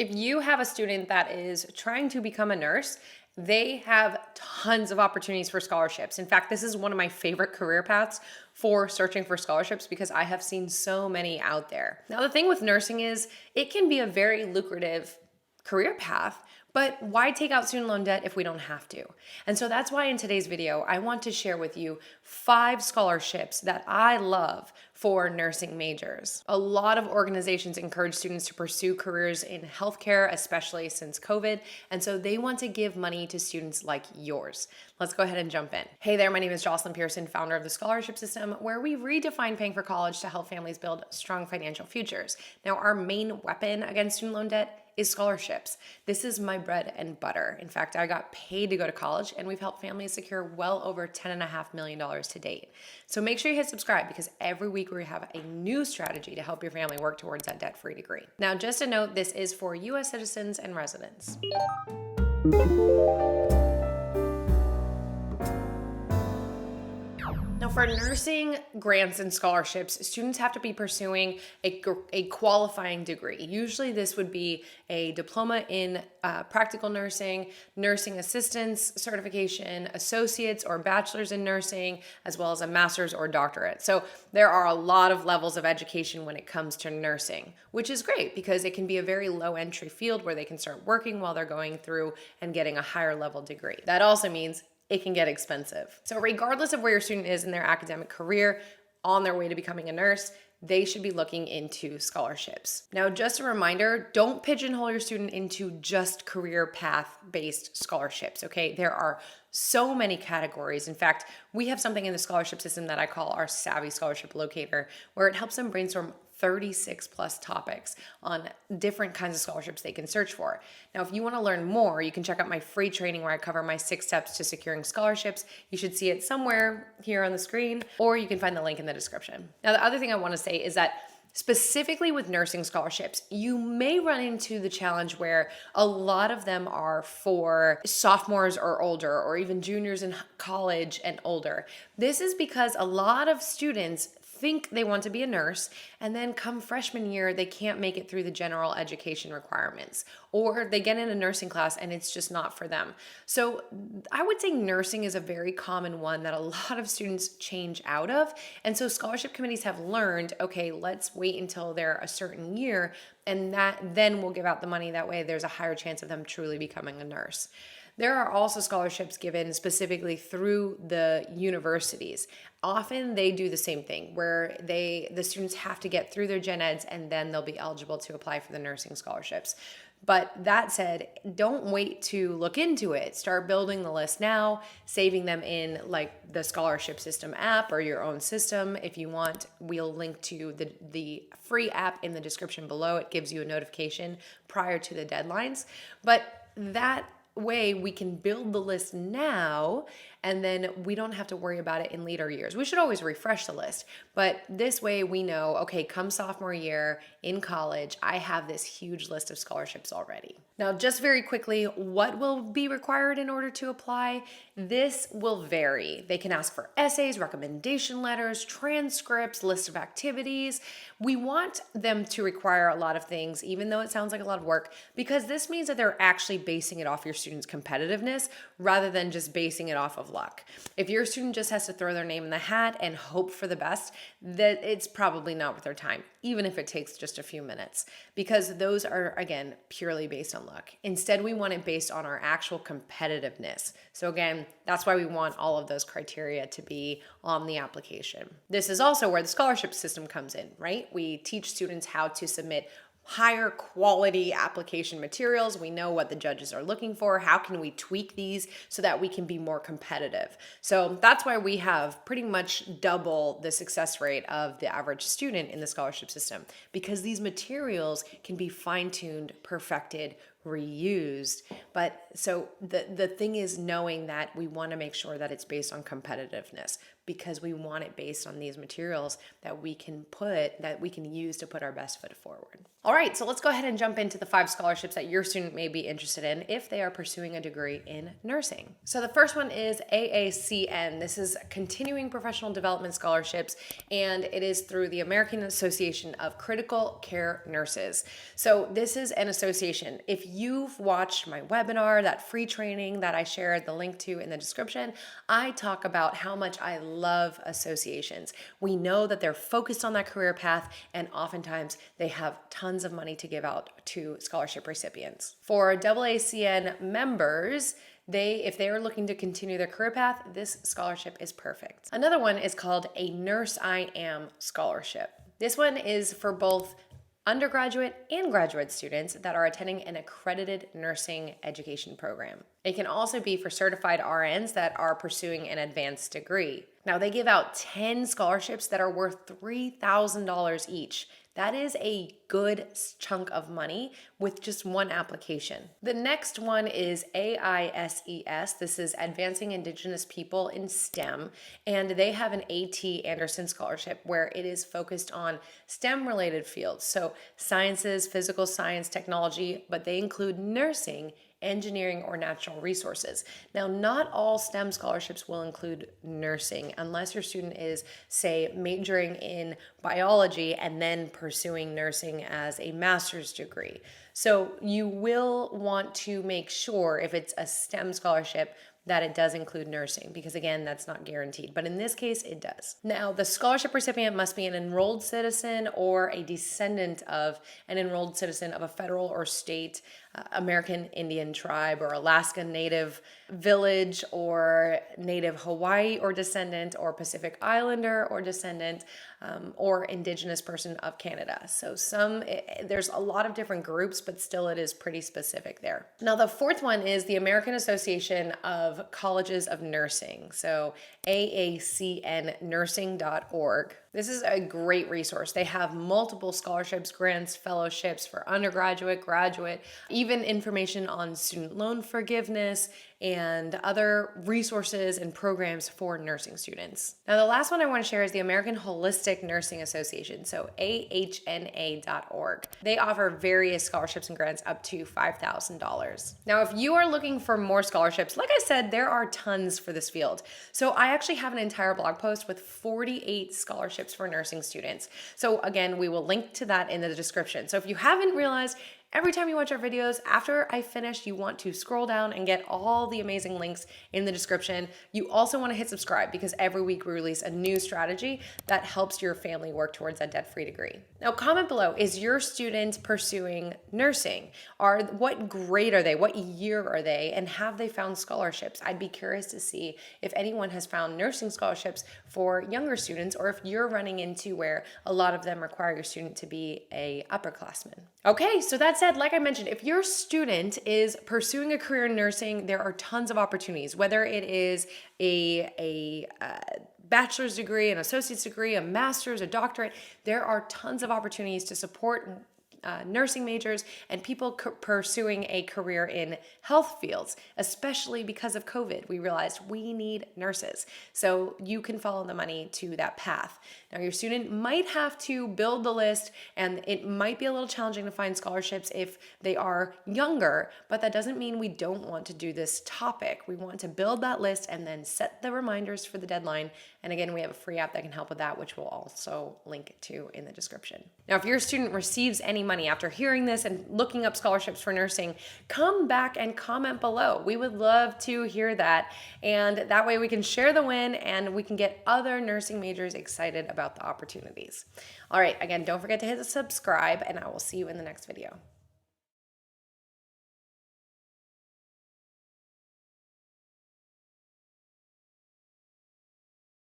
If you have a student that is trying to become a nurse, they have tons of opportunities for scholarships. In fact, this is one of my favorite career paths for searching for scholarships because I have seen so many out there. Now, the thing with nursing is it can be a very lucrative career path, but why take out student loan debt if we don't have to? And so that's why in today's video, I want to share with you 5 scholarships that I love for nursing majors. A lot of organizations encourage students to pursue careers in healthcare, especially since COVID, and so they want to give money to students like yours. Let's go ahead and jump in. Hey there, my name is Jocelyn Pearson, founder of the Scholarship System, where we redefine paying for college to help families build strong financial futures. Now, our main weapon against student loan debt is scholarships. This is my bread and butter. In fact, I got paid to go to college, and we've helped families secure well over $10.5 million to date. So make sure you hit subscribe because every week we have a new strategy to help your family work towards that debt-free degree. Now, just a note, this is for U.S. citizens and residents. Now, for nursing grants and scholarships, students have to be pursuing a qualifying degree. Usually this would be a diploma in practical nursing, nursing assistance certification, associates or bachelor's in nursing, as well as a master's or doctorate. So there are a lot of levels of education when it comes to nursing, which is great because it can be a very low entry field where they can start working while they're going through and getting a higher level degree. That also means it can get expensive. So regardless of where your student is in their academic career, on their way to becoming a nurse, they should be looking into scholarships. Now, just a reminder, don't pigeonhole your student into just career path-based scholarships, okay? There are so many categories. In fact, we have something in the scholarship system that I call our Savvy Scholarship Locator, where it helps them brainstorm 36 plus topics on different kinds of scholarships they can search for. Now, if you want to learn more, you can check out my free training where I cover my 6 steps to securing scholarships. You should see it somewhere here on the screen, or you can find the link in the description. Now, the other thing I want to say is that specifically with nursing scholarships, you may run into the challenge where a lot of them are for sophomores or older, or even juniors in college and older. This is because a lot of students think they want to be a nurse, and then come freshman year, they can't make it through the general education requirements, or they get in a nursing class and it's just not for them. So I would say nursing is a very common one that a lot of students change out of. And so scholarship committees have learned, okay, let's wait until they're a certain year, and that then we'll give out the money. That way there's a higher chance of them truly becoming a nurse. There are also scholarships given specifically through the universities. Often they do the same thing where the students have to get through their gen eds and then they'll be eligible to apply for the nursing scholarships. But that said, don't wait to look into it. Start building the list now, saving them in like the scholarship system app or your own system. If you want, we'll link to the free app in the description below. It gives you a notification prior to the deadlines. But that way we can build the list now, and then we don't have to worry about it in later years. We should always refresh the list, but this way we know, okay, come sophomore year in college, I have this huge list of scholarships already. Now, just very quickly, what will be required in order to apply? This will vary. They can ask for essays, recommendation letters, transcripts, list of activities. We want them to require a lot of things, even though it sounds like a lot of work, because this means that they're actually basing it off your student's competitiveness rather than just basing it off of luck. If your student just has to throw their name in the hat and hope for the best, that it's probably not worth their time, even if it takes just a few minutes, because those are, again, purely based on luck. Instead, we want it based on our actual competitiveness. So again, that's why we want all of those criteria to be on the application. This is also where the scholarship system comes in, right? We teach students how to submit higher quality application materials. We know what the judges are looking for. How can we tweak these so that we can be more competitive? So that's why we have pretty much double the success rate of the average student in the scholarship system, because these materials can be fine-tuned, perfected reused. But so the thing is knowing that we want to make sure that it's based on competitiveness, because we want it based on these materials that we can use to put our best foot forward. All right, so let's go ahead and jump into the 5 scholarships that your student may be interested in if they are pursuing a degree in nursing. So the first one is AACN. This is Continuing Professional Development Scholarships, and it is through the American Association of Critical Care Nurses. So this is an association. If you've watched my webinar, that free training that I shared the link to in the description, I talk about how much I love associations. We know that they're focused on that career path, and oftentimes they have tons of money to give out to scholarship recipients. For AACN members, if they are looking to continue their career path, this scholarship is perfect. Another one is called a Nurse I Am Scholarship. This one is for both undergraduate and graduate students that are attending an accredited nursing education program. It can also be for certified RNs that are pursuing an advanced degree. Now, they give out 10 scholarships that are worth $3,000 each. That is a good chunk of money with just one application. The next one is AISES. This is Advancing Indigenous People in STEM, and they have an AT Anderson Scholarship where it is focused on STEM-related fields, so sciences, physical science, technology, but they include nursing, engineering, or natural resources. Now, not all STEM scholarships will include nursing unless your student is, say, majoring in biology and then pursuing nursing as a master's degree. So you will want to make sure, if it's a STEM scholarship, that it does include nursing, because again, that's not guaranteed. But in this case, it does. Now, the scholarship recipient must be an enrolled citizen or a descendant of an enrolled citizen of a federal or state American Indian tribe or Alaska Native village or Native Hawaii or descendant or Pacific Islander or descendant or Indigenous person of Canada. So there's a lot of different groups, but still it is pretty specific there. Now, the fourth one is the American Association of Colleges of Nursing. So aacnnursing.org. This is a great resource. They have multiple scholarships, grants, fellowships for undergraduate, graduate, even information on student loan forgiveness and other resources and programs for nursing students. Now, the last one I want to share is the American Holistic Nursing Association, so AHNA.org. They offer various scholarships and grants up to $5,000. Now, if you are looking for more scholarships, like I said, there are tons for this field. So I actually have an entire blog post with 48 scholarships for nursing students. So again, we will link to that in the description. So if you haven't realized, every time you watch our videos, after I finish, you want to scroll down and get all the amazing links in the description. You also want to hit subscribe, because every week we release a new strategy that helps your family work towards a debt-free degree. Now, comment below, is your student pursuing nursing? What grade are they? What year are they? And have they found scholarships? I'd be curious to see if anyone has found nursing scholarships for younger students, or if you're running into where a lot of them require your student to be a upperclassman. Okay, so that said, like I mentioned, if your student is pursuing a career in nursing, there are tons of opportunities, whether it is a bachelor's degree, an associate's degree, a master's, a doctorate. There are tons of opportunities to support nursing majors and people pursuing a career in health fields, especially because of COVID. We realized we need nurses. So you can follow the money to that path. Now, your student might have to build the list, and it might be a little challenging to find scholarships if they are younger, but that doesn't mean we don't want to do this topic. We want to build that list and then set the reminders for the deadline. And again, we have a free app that can help with that, which we'll also link to in the description. Now, if your student receives any money after hearing this and looking up scholarships for nursing, come back and comment below. We would love to hear that. And that way we can share the win and we can get other nursing majors excited about the opportunities. All right, again, don't forget to hit the subscribe, and I will see you in the next video.